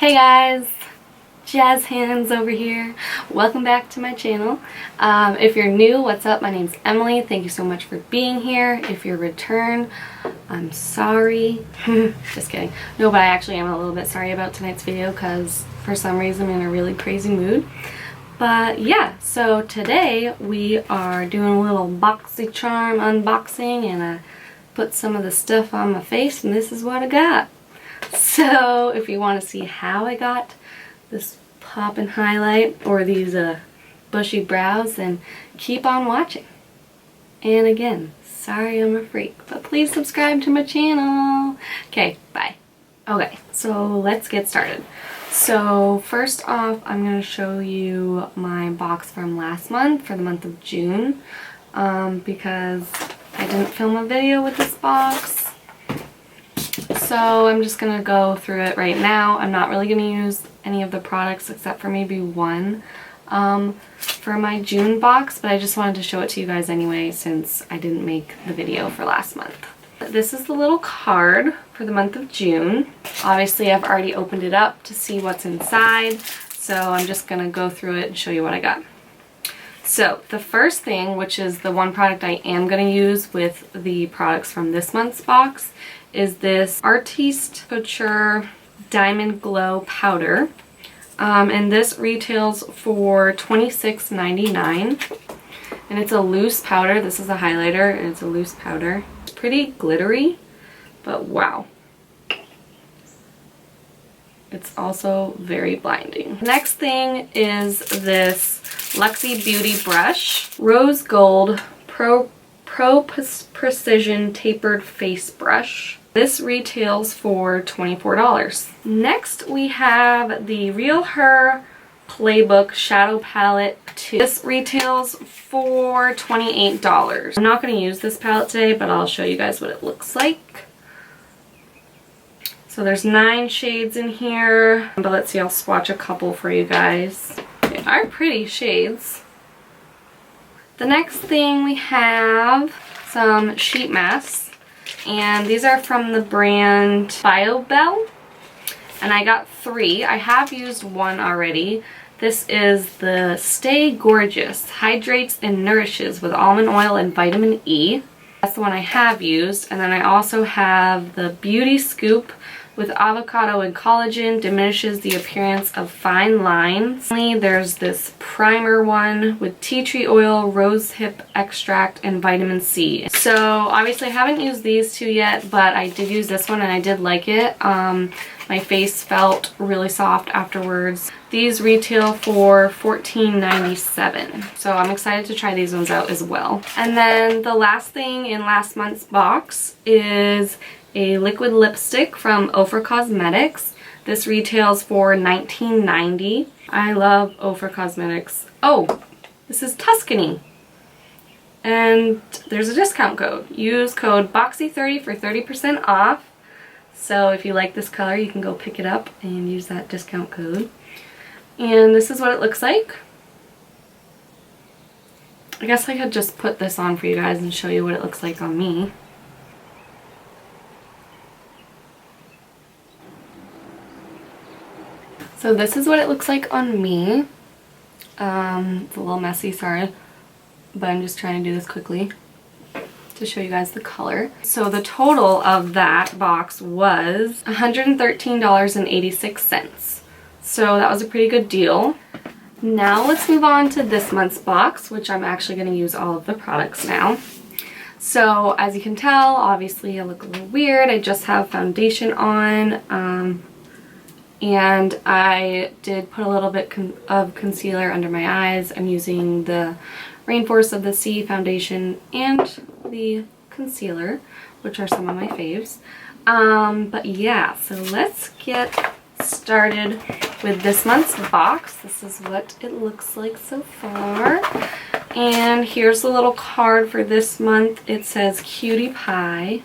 Hey guys, Jazz Hands over here. Welcome back to my channel. If you're new, what's up? My name's Emily. Thank you so much for being here. If you're return, I'm sorry. Just kidding. No, but I actually am a little bit sorry about tonight's video because for some reason I'm in a really crazy mood. But yeah, so today we are doing a little BoxyCharm unboxing, and I put some of the stuff on my face and this is what I got. So if you want to see how I got this pop and highlight or these bushy brows, then keep on watching. And again, sorry I'm a freak, but please subscribe to my channel. Okay, bye. Okay, so let's get started. So first off, I'm going to show you my box from last month, for the month of June, because I didn't film a video with this box. So I'm just going to go through it right now. I'm not really going to use any of the products except for maybe one for my June box, but I just wanted to show it to you guys anyway since I didn't make the video for last month. This is the little card for the month of June. Obviously I've already opened it up to see what's inside, so I'm just going to go through it and show you what I got. So the first thing, which is the one product I am going to use with the products from this month's box, is this Artiste Couture Diamond Glow Powder. And this retails for $26.99. And it's a loose powder. This is a highlighter and it's a loose powder. It's pretty glittery, but wow. It's also very blinding. Next thing is this Luxie Beauty Brush Rose Gold Pro Precision Tapered Face Brush. This retails for $24. Next we have the Real Her Playbook Shadow Palette 2. This retails for $28. I'm not going to use this palette today, but I'll show you guys what it looks like. So there's 9 shades in here, but let's see, I'll swatch a couple for you guys. They are pretty shades. The next thing we have some sheet masks. And these are from the brand BioBell, and I got 3. I have used one already. This is the Stay Gorgeous, hydrates and nourishes with almond oil and vitamin E. That's the one I have used. And then I also have the Beauty Scoop with avocado and collagen, diminishes the appearance of fine lines. There's this primer one with tea tree oil, rose hip extract, and vitamin C. So obviously I haven't used these two yet, but I did use this one and I did like it. My face felt really soft afterwards. These retail for $14.97. So I'm excited to try these ones out as well. And then the last thing in last month's box is a liquid lipstick from Ofra Cosmetics. This retails for $19.90. I love Ofra Cosmetics. Oh, this is Tuscany. And there's a discount code. Use code BOXY30 for 30% off. So if you like this color, you can go pick it up and use that discount code. And this is what it looks like. I guess I could just put this on for you guys and show you what it looks like on me. So this is what it looks like on me. It's a little messy, sorry, but I'm just trying to do this quickly to show you guys the color. So the total of that box was $113.86. So that was a pretty good deal. Now let's move on to this month's box, which I'm actually going to use all of the products now. So as you can tell, obviously I look a little weird. I just have foundation on. And I did put a little bit of concealer under my eyes. I'm using the Rainforest of the Sea foundation and the concealer, which are some of my faves. But yeah, so let's get started with this month's box. This is what it looks like so far. And here's the little card for this month. It says Cutie Pie.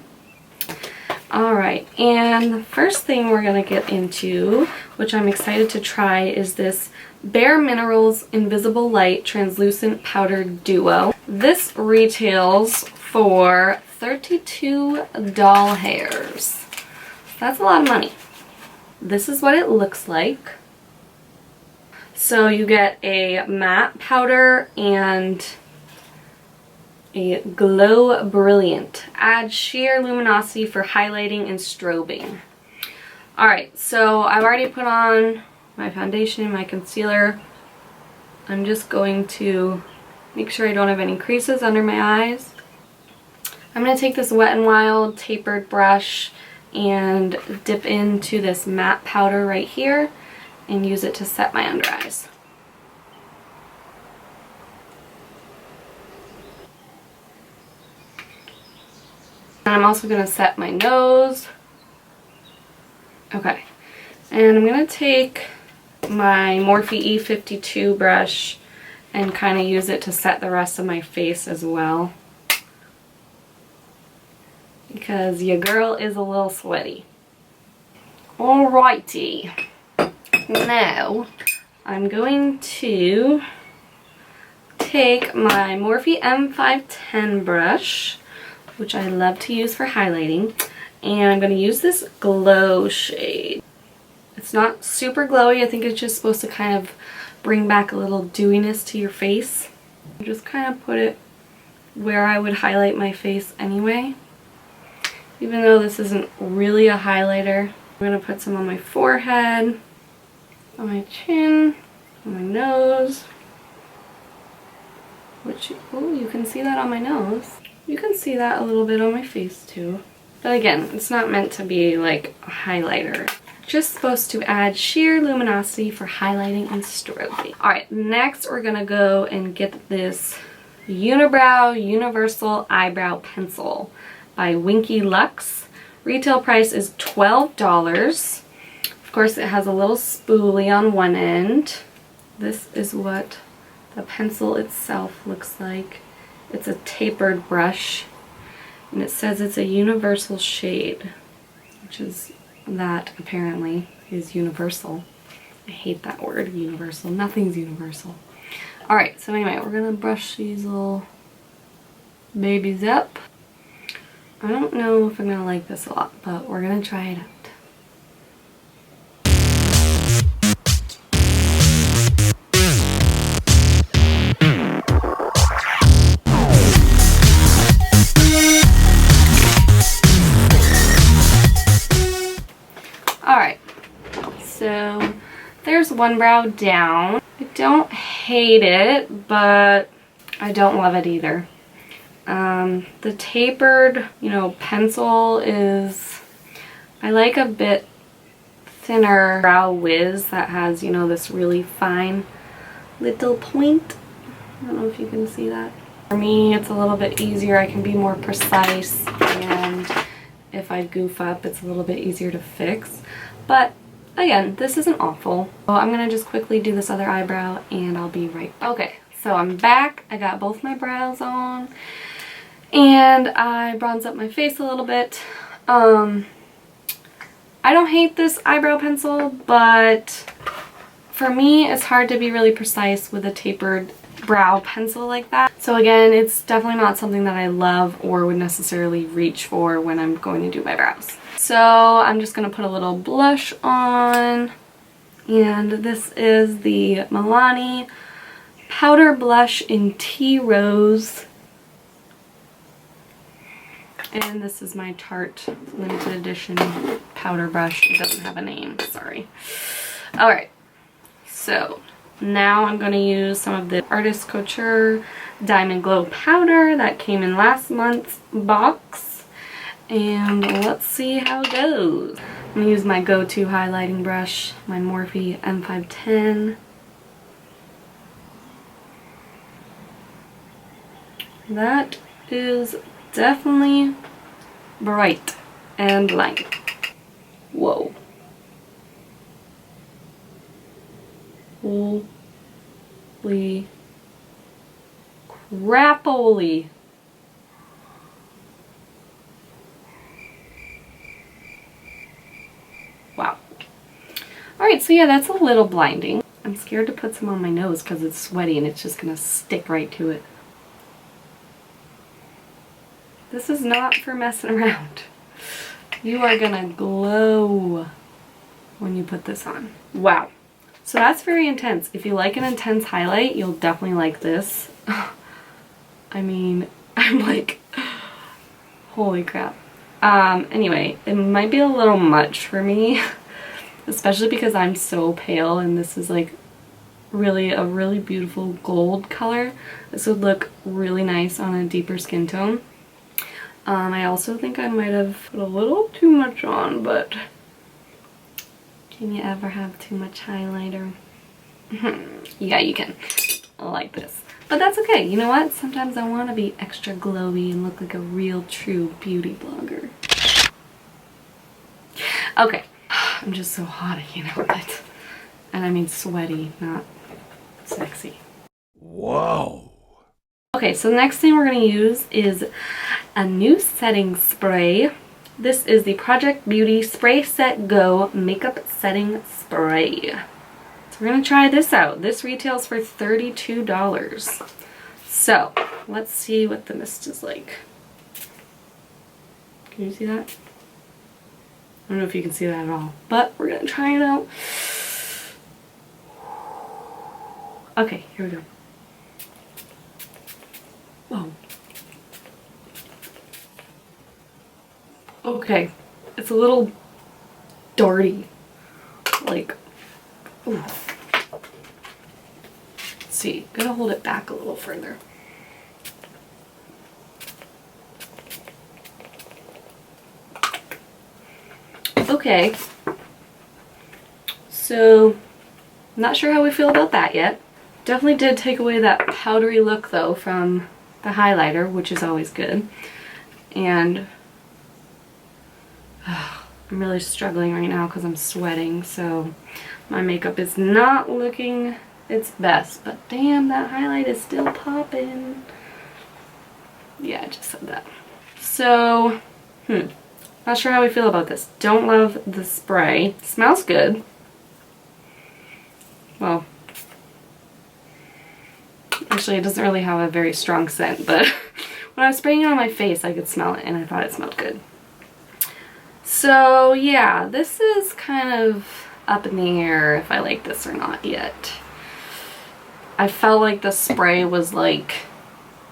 Alright, and the first thing we're going to get into, which I'm excited to try, is this Bare Minerals Invisible Light Translucent Powder Duo. This retails for 32 doll hairs. That's a lot of money. this is what it looks like. So you get a matte powder and a Glow Brilliant. Add sheer luminosity for highlighting and strobing. Alright, so I've already put on my foundation, my concealer. I'm just going to make sure I don't have any creases under my eyes. I'm going to take this Wet n Wild tapered brush and dip into this matte powder right here and use it to set my under eyes. And I'm also going to set my nose. Okay, and I'm going to take my Morphe E52 brush and kind of use it to set the rest of my face as well, because your girl is a little sweaty. Alrighty, now I'm going to take my Morphe M510 brush, which I love to use for highlighting, and I'm going to use this glow shade. It's not super glowy. I think it's just supposed to kind of bring back a little dewiness to your face. Just kind of put it where I would highlight my face anyway. Even though this isn't really a highlighter, I'm going to put some on my forehead, on my chin, on my nose. Which, oh, you can see that on my nose. You can see that a little bit on my face too. But again, it's not meant to be like a highlighter. Just supposed to add sheer luminosity for highlighting and strobing. Alright, next we're gonna go and get this Unibrow Universal Eyebrow Pencil by Winky Lux. Retail price is $12. Of course, it has a little spoolie on one end. This is what the pencil itself looks like. It's a tapered brush. And it says it's a universal shade, which is that apparently is universal. I hate that word, universal. Nothing's universal. Alright, so anyway, we're going to brush these little babies up. I don't know if I'm going to like this a lot, but we're going to try it out. Alright, so there's one brow down. I don't hate it, but I don't love it either. The tapered, pencil is, I like a bit thinner brow wiz that has, this really fine little point. I don't know if you can see that. For me, it's a little bit easier. I can be more precise, and if I goof up, it's a little bit easier to fix. But again, this isn't awful. So I'm gonna just quickly do this other eyebrow and I'll be right back. Okay, so I'm back. I got both my brows on and I bronzed up my face a little bit. I don't hate this eyebrow pencil, but for me, it's hard to be really precise with a tapered brow pencil like that. So again, it's definitely not something that I love or would necessarily reach for when I'm going to do my brows. So I'm just going to put a little blush on, and this is the Milani Powder Blush in Tea Rose, and this is my Tarte limited edition powder brush. It doesn't have a name, sorry. Alright, so now I'm going to use some of the Artist Couture Diamond Glow powder that came in last month's box, and let's see how it goes. I'm going to use my go-to highlighting brush, my Morphe M510. That is definitely bright and light. Whoa. Holy crapoly. Wow. Alright, so yeah, that's a little blinding. I'm scared to put some on my nose because it's sweaty and it's just going to stick right to it. This is not for messing around. You are going to glow. when you put this on. Wow. So that's very intense. If you like an intense highlight, you'll definitely like this. I mean, I'm like, holy crap. Anyway, it might be a little much for me, especially because I'm so pale and this is like really a really beautiful gold color. This would look really nice on a deeper skin tone. I also think I might have put a little too much on, but can you ever have too much highlighter? Yeah, you can. Like this. But that's okay. You know what? Sometimes I want to be extra glowy and look like a real true beauty blogger. Okay. I'm just so hot, I can't help it. And I mean sweaty, not sexy. Whoa. Okay, so the next thing we're going to use is a new setting spray. This is the Project Beauty Spray Set Go Makeup Setting Spray. So we're going to try this out. This retails for $32. So let's see what the mist is like. Can you see that? I don't know if you can see that at all, but we're going to try it out. Okay, here we go. Whoa. Okay, it's a little darty. Like, ooh. Let's see, gonna hold it back a little further. Okay, so I'm not sure how we feel about that yet. Definitely did take away that powdery look though from the highlighter, which is always good. And I'm really struggling right now because I'm sweating, so my makeup is not looking its best. But damn, that highlight is still popping. Yeah, I just said that. So, not sure how we feel about this. Don't love the spray. Smells good. Well, actually it doesn't really have a very strong scent, but when I was spraying it on my face I could smell it and I thought it smelled good. So yeah, this is kind of up in the air if I like this or not yet. I felt like the spray was like,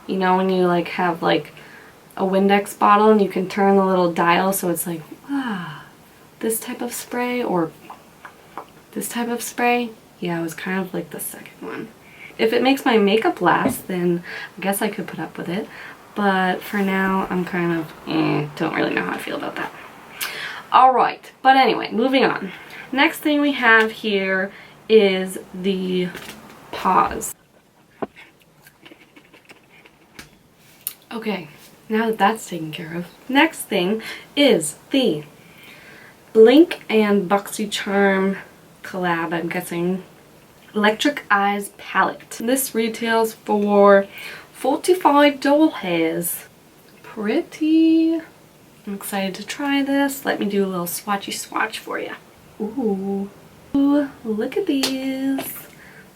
you know when you like have like a Windex bottle and you can turn the little dial so it's like, this type of spray or this type of spray? Yeah, it was kind of like the second one. If it makes my makeup last, then I guess I could put up with it. But for now, I'm kind of, don't really know how I feel about that. Alright, but anyway, moving on. Next thing we have here is the paws. Okay, now that that's taken care of, next thing is the Blink and BoxyCharm collab, I'm guessing, Electric Eyes palette. This retails for $45. Pretty. I'm excited to try this. Let me do a little swatchy swatch for you. Ooh. Ooh, look at these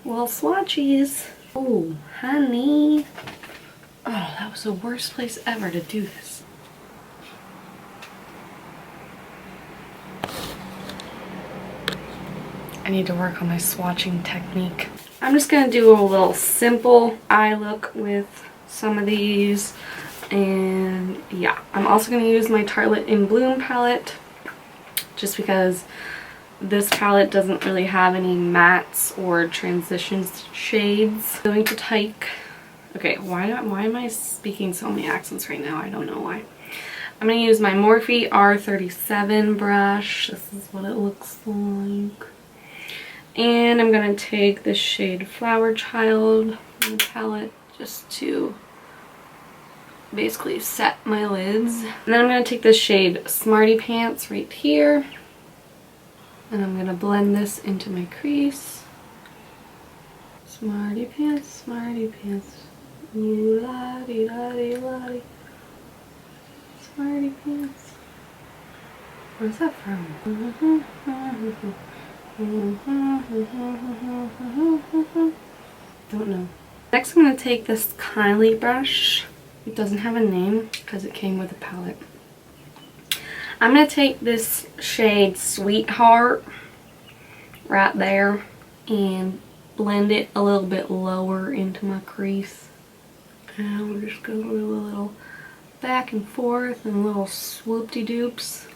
little swatchies. Oh, honey. Oh, that was the worst place ever to do this. I need to work on my swatching technique. I'm just going to do a little simple eye look with some of these. And yeah, I'm also going to use my Tartelette in Bloom palette just because this palette doesn't really have any mattes or transition shades. I'm going to take, okay, why am I speaking so many accents right now? I don't know why. I'm going to use my Morphe R37 brush. This is what it looks like. And I'm going to take the shade Flower Child on the palette just to basically set my lids. And then I'm going to take the shade Smarty Pants right here. And I'm going to blend this into my crease. Smarty Pants, Smarty Pants. Ooh, la-dee, la-dee, la-dee. Smarty Pants. Where's that from? Don't know. Next I'm going to take this Kylie brush. It doesn't have a name because it came with a palette. I'm going to take this shade Sweetheart right there and blend it a little bit lower into my crease. And we're just going to do a little back and forth and little swoop-de-doops.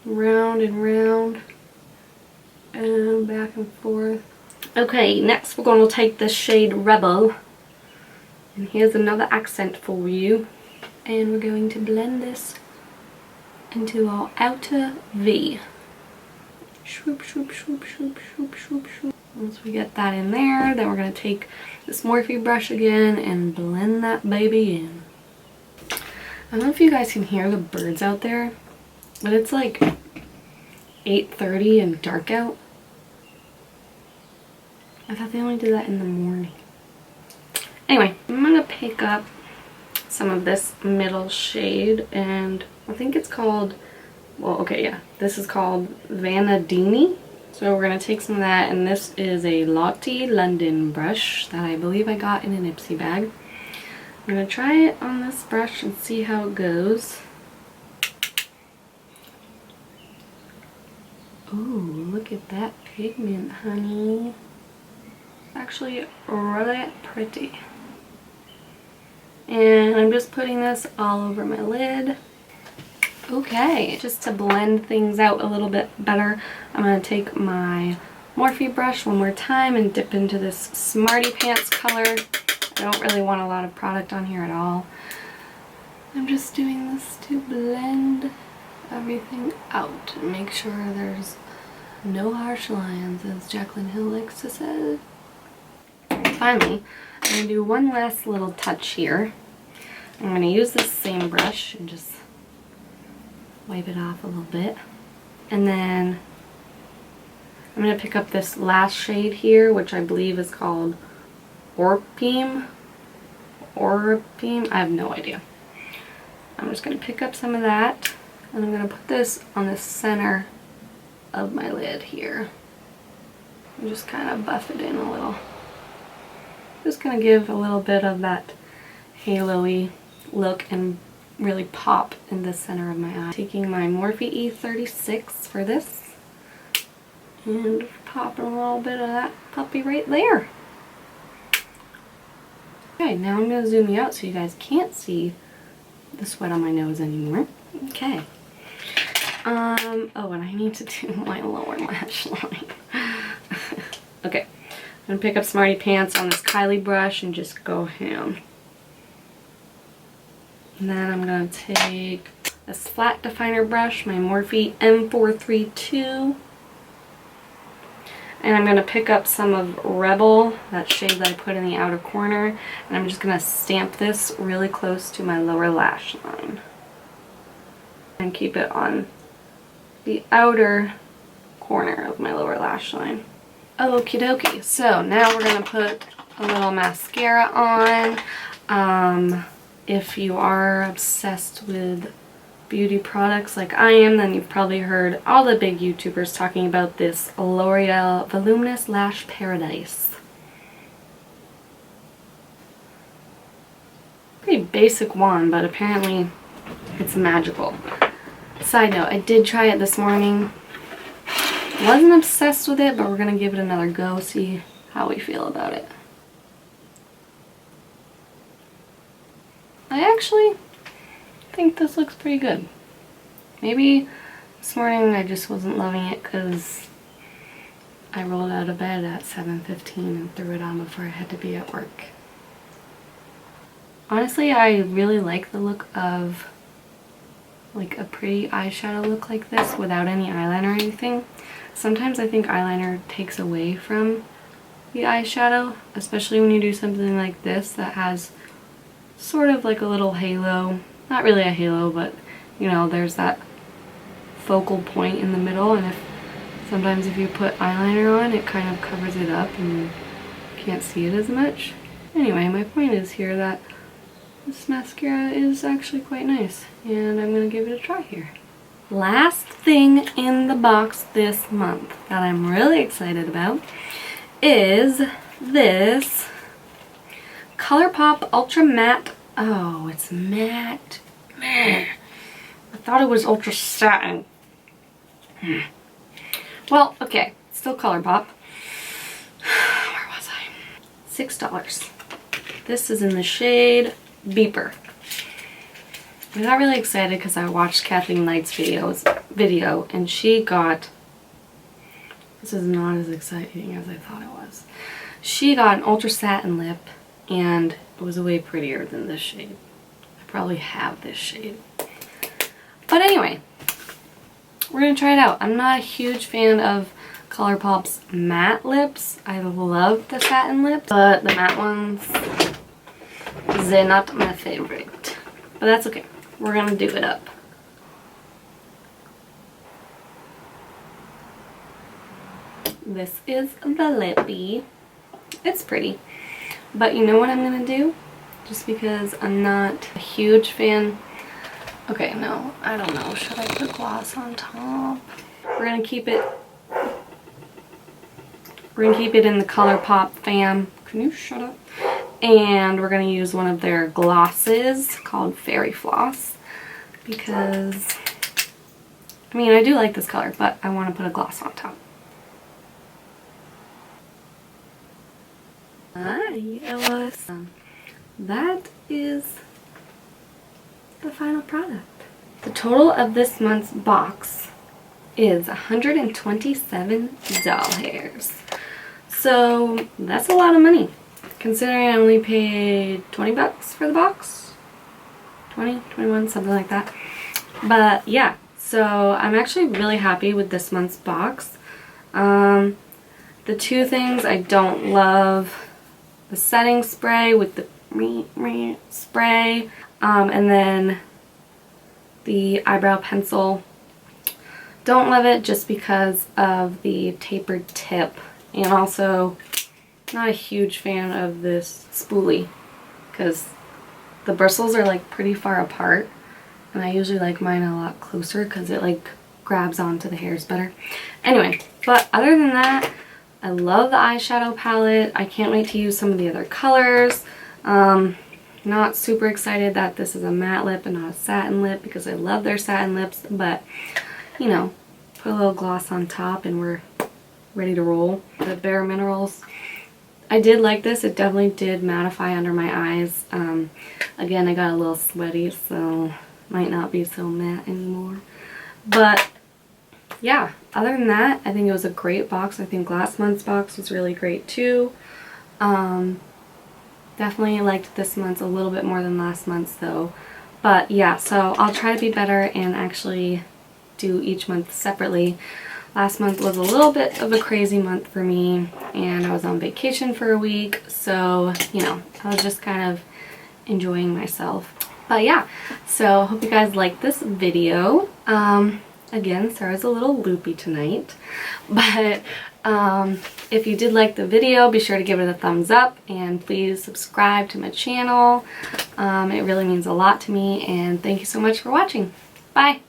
Round and round. And back and forth. Okay, next we're going to take the shade Rebel. And here's another accent for you. And we're going to blend this into our outer V. Swoop, swoop, swoop, swoop, swoop, swoop, swoop. Once we get that in there, then we're going to take this Morphe brush again and blend that baby in. I don't know if you guys can hear the birds out there, but it's like 8:30 and dark out. I thought they only did that in the morning. Anyway, I'm going to pick up some of this middle shade, and I think it's called, well, okay, yeah, this is called Vanadini. So we're going to take some of that, and this is a Lottie London brush that I believe I got in an Ipsy bag. I'm going to try it on this brush and see how it goes. Ooh, look at that pigment, honey. Actually really pretty. And I'm just putting this all over my lid. Okay, just to blend things out a little bit better, I'm going to take my Morphe brush one more time and dip into this Smarty Pants color. I don't really want a lot of product on here at all. I'm just doing this to blend everything out and make sure there's no harsh lines, as Jaclyn Hill likes to say. Finally, I'm going to do one last little touch here. I'm going to use this same brush and just wipe it off a little bit. And then I'm going to pick up this last shade here, which I believe is called Orpime. I have no idea. I'm just going to pick up some of that, and I'm going to put this on the center of my lid here. And just kind of buff it in a little. Just going to give a little bit of that halo-y look and really pop in the center of my eye. Taking my Morphe E36 for this and popping a little bit of that puppy right there. Okay, now I'm going to zoom you out so you guys can't see the sweat on my nose anymore. Okay. Oh, and I need to do my lower lash line. Okay. I'm going to pick up Smarty Pants on this Kylie brush and just go ham. And then I'm going to take this flat definer brush, my Morphe M432. And I'm going to pick up some of Rebel, that shade that I put in the outer corner. And I'm just going to stamp this really close to my lower lash line. And keep it on the outer corner of my lower lash line. Okie dokie. So now we're going to put a little mascara on. If you are obsessed with beauty products like I am, then you've probably heard all the big YouTubers talking about this L'Oreal Voluminous Lash Paradise. Pretty basic wand, but apparently it's magical. Side note, I did try it this morning. Wasn't obsessed with it, but we're going to give it another go, see how we feel about it. I actually think this looks pretty good. Maybe this morning I just wasn't loving it because I rolled out of bed at 7:15 and threw it on before I had to be at work. Honestly, I really like the look of like a pretty eyeshadow look like this without any eyeliner or anything. Sometimes I think eyeliner takes away from the eyeshadow, especially when you do something like this that has sort of like a little halo. Not really a halo, but you know, there's that focal point in the middle, and sometimes if you put eyeliner on, it kind of covers it up and you can't see it as much. Anyway, my point is here that this mascara is actually quite nice, and I'm going to give it a try here. Last thing in the box this month that I'm really excited about is this ColourPop Ultra Matte. Oh, it's matte. I thought it was Ultra Satin. Well, okay. It's Still ColourPop. Where was I? $6. This is in the shade Beeper. I got really excited because I watched Kathleen Knight's video and she got, this is not as exciting as I thought it was. She got an ultra satin lip and it was way prettier than this shade. I probably have this shade. But anyway, we're going to try it out. I'm not a huge fan of ColourPop's matte lips. I love the satin lips, but the matte ones, they're not my favorite. But that's okay. We're gonna do it up. This is the lippy. It's pretty. But you know what I'm gonna do? Just because I'm not a huge fan. Okay, no, I don't know. Should I put gloss on top? We're gonna keep it in the ColourPop fam. Can you shut up? And we're going to use one of their glosses called Fairy Floss because, I mean, I do like this color, but I want to put a gloss on top. Awesome. That is the final product. The total of this month's box is 127 doll hairs. So that's a lot of money. Considering I only paid 20 bucks for the box. 20, 21, something like that. But yeah, so I'm actually really happy with this month's box. The two things I don't love, the setting spray with the spray, and then the eyebrow pencil. Don't love it just because of the tapered tip, and also not a huge fan of this spoolie because the bristles are like pretty far apart, and I usually like mine a lot closer because it like grabs onto the hairs better. Anyway, but other than that, I love the eyeshadow palette. I can't wait to use some of the other colors. Not super excited that this is a matte lip and not a satin lip because I love their satin lips, but you know, put a little gloss on top and we're ready to roll. The Bare Minerals, I did like this. It definitely did mattify under my eyes. Again, I got a little sweaty, so might not be so matte anymore. But yeah, other than that, I think it was a great box. I think last month's box was really great too. Definitely liked this month's a little bit more than last month's though. But yeah, so I'll try to be better and actually do each month separately. Last month was a little bit of a crazy month for me, and I was on vacation for a week, so, you know, I was just kind of enjoying myself. But yeah, so hope you guys liked this video. Again, Sarah's a little loopy tonight, but if you did like the video, be sure to give it a thumbs up, and please subscribe to my channel. It really means a lot to me, and thank you so much for watching. Bye!